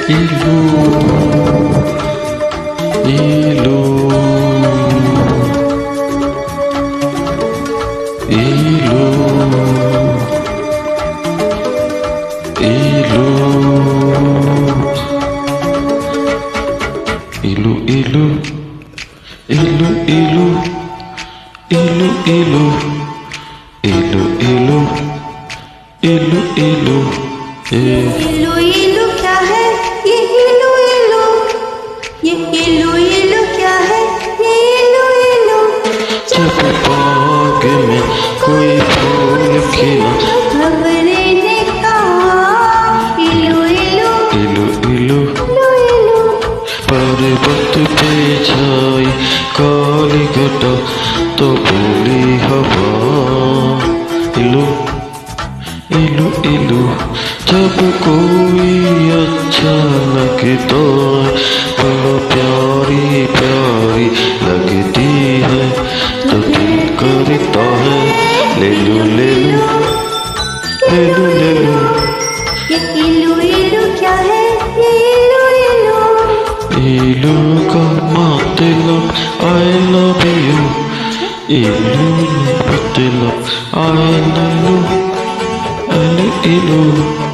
Ilu, ilu, ilu, ilu, ilu, ilu, ilu, ilu, ilu, ilu, ilu, ilu, ilu, ilu, इलू इलू क्या है ये इलू इलू, ये इलू इलू क्या है ये इलू इलू। जब बाग में कोई फूल खिला, भंवरे ने कहा इलू इलू इलू इलू, इलू इलू। पर्वत पे छाई काली घटा तो बोली हवा, इलू इलू इलू। जब कोई अच्छा लगता है, बड़ा प्यारी प्यारी लगती है, तो दिल करता है ले लूं ले लूं ले लूं ले लूं। ये इलू इलू क्या है ये इलू इलू। इलू का मतलब I love you, इलू मतलब I love you, इलू इलू।